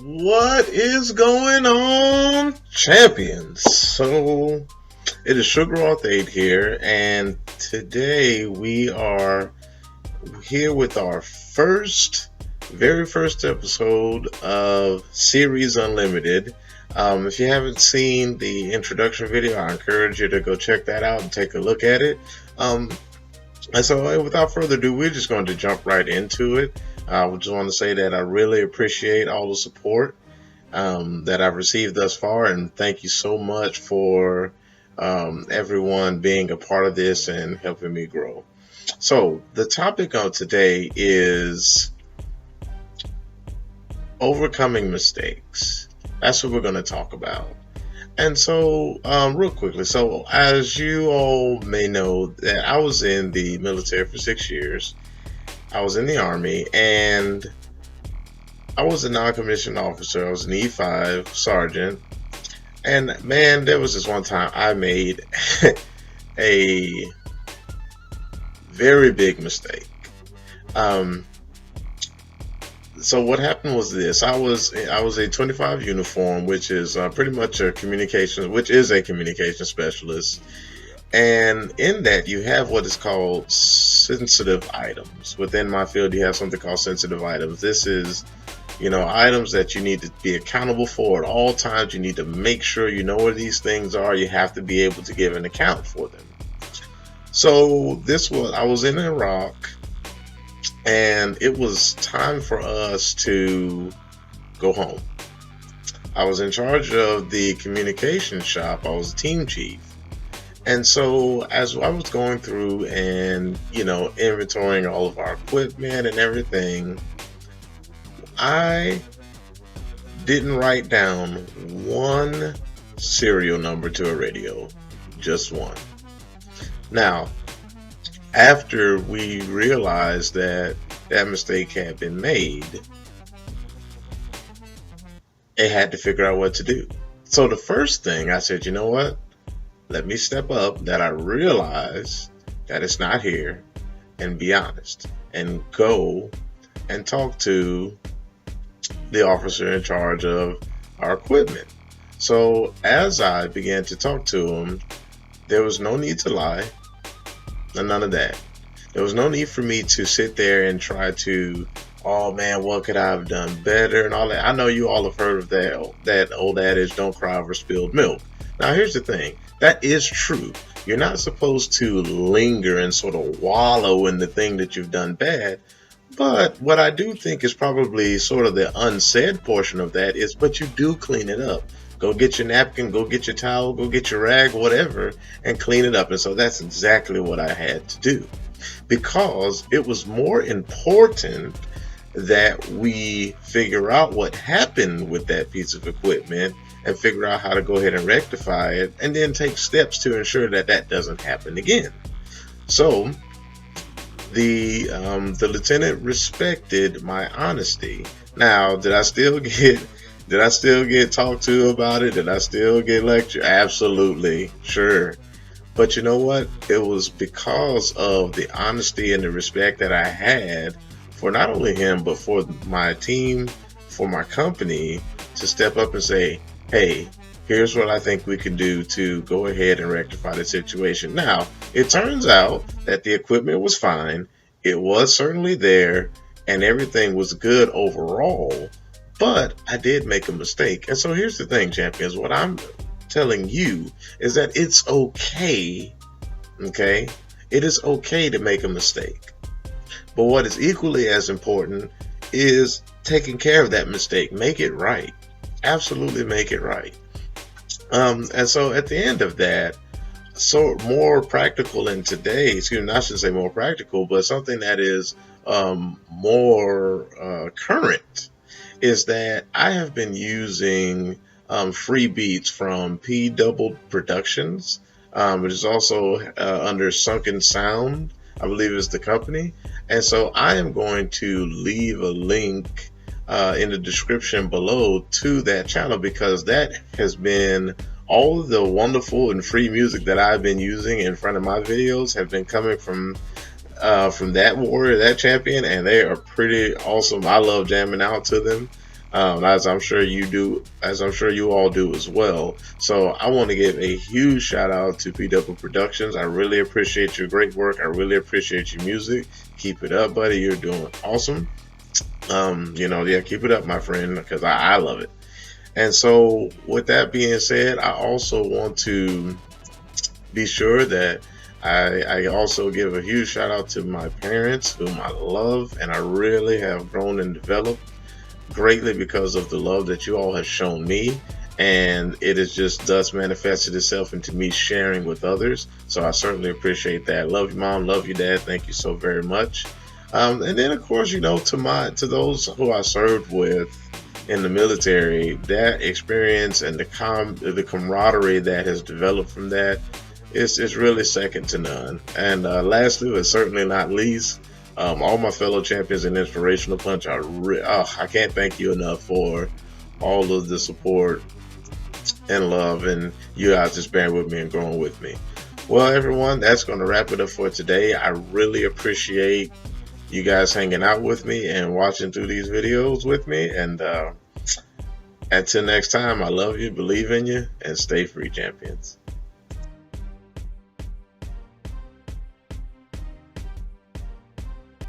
What is going on, champions? So, it is Sugrawth 8 here, and today we are here with our very first episode of Series Unlimited. If you haven't seen the introduction video, I encourage you to go check that out and take a look at it. And so, without further ado, we're just going to jump right into it. I just want to say that I really appreciate all the support that I've received thus far, and thank you so much for everyone being a part of this and helping me grow. So, the topic of today is overcoming mistakes. That's what we're going to talk about. And so, real quickly, so as you all may know, that I was in the military for 6 years. I was in the Army, and I was a non-commissioned officer. I was an E5 sergeant. And man, there was this one time I made a very big mistake. So what happened was this: I was a 25 uniform, which is pretty much a communication specialist. And in that, you have what is called sensitive items. Within my field, you have something called sensitive items. This is, items that you need to be accountable for at all times. You need to make sure you know where these things are. You have to be able to give an account for them. So I was in Iraq, and it was time for us to go home. I was in charge of the communication shop. I was a team chief. And so as I was going through and, inventorying all of our equipment and everything, I didn't write down one serial number to a radio, just one. Now, after we realized that mistake had been made, it had to figure out what to do. So the first thing I said, you know what? Let me step up that I realize that it's not here and be honest and go and talk to the officer in charge of our equipment. So as I began to talk to him, there was no need to lie and none of that. There was no need for me to sit there and try to, oh man, what could I have done better and all that. I know you all have heard of that old adage, don't cry over spilled milk. Now here's the thing. That is true. You're not supposed to linger and sort of wallow in the thing that you've done bad. But what I do think is probably sort of the unsaid portion of that is, but you do clean it up. Go get your napkin, go get your towel, go get your rag, whatever, and clean it up. And so that's exactly what I had to do. Because it was more important that we figure out what happened with that piece of equipment and figure out how to go ahead and rectify it, and then take steps to ensure that that doesn't happen again. So the lieutenant respected my honesty. Now, did I still get talked to about it? Did I still get lectured? Absolutely, sure. But you know what? It was because of the honesty and the respect that I had for not only him, but for my team, for my company, to step up and say, hey, here's what I think we can do to go ahead and rectify the situation. Now, it turns out that the equipment was fine. It was certainly there, and everything was good overall, but I did make a mistake. And so here's the thing, champions. What I'm telling you is that it's okay, okay? It is okay to make a mistake. But what is equally as important is taking care of that mistake. Make it right. Absolutely make it right. And so at the end of that, so more practical in today, I shouldn't say more practical, but something that is more current, is that I have been using free beats from P Double Productions, which is also under Sunken Sound, I believe is the company. And so I am going to leave a link in the description below to that channel, because that has been all of the wonderful and free music that I've been using in front of my videos have been coming from that warrior, that champion, and they are pretty awesome. I love jamming out to them. as I'm sure you do, as I'm sure you all do as well. So I want to give a huge shout out to PW Productions. I really appreciate your great work. I really appreciate your music. Keep it up, buddy. You're doing awesome. Yeah, keep it up, my friend, because I love it. And so, with that being said, I also want to be sure that I also give a huge shout out to my parents, whom I love, and I really have grown and developed greatly because of the love that you all have shown me. And it has just thus manifested itself into me sharing with others. So I certainly appreciate that. Love you, mom. Love you, dad. Thank you so very much. And then, of course, to those who I served with in the military, that experience and the camaraderie that has developed from that is really second to none. And lastly, but certainly not least, all my fellow champions in Inspirational Punch, I can't thank you enough for all of the support and love, and you guys just bearing with me and growing with me. Well, everyone, that's going to wrap it up for today. I really appreciate you guys hanging out with me and watching through these videos with me. And until next time, I love you, believe in you, and stay free, champions.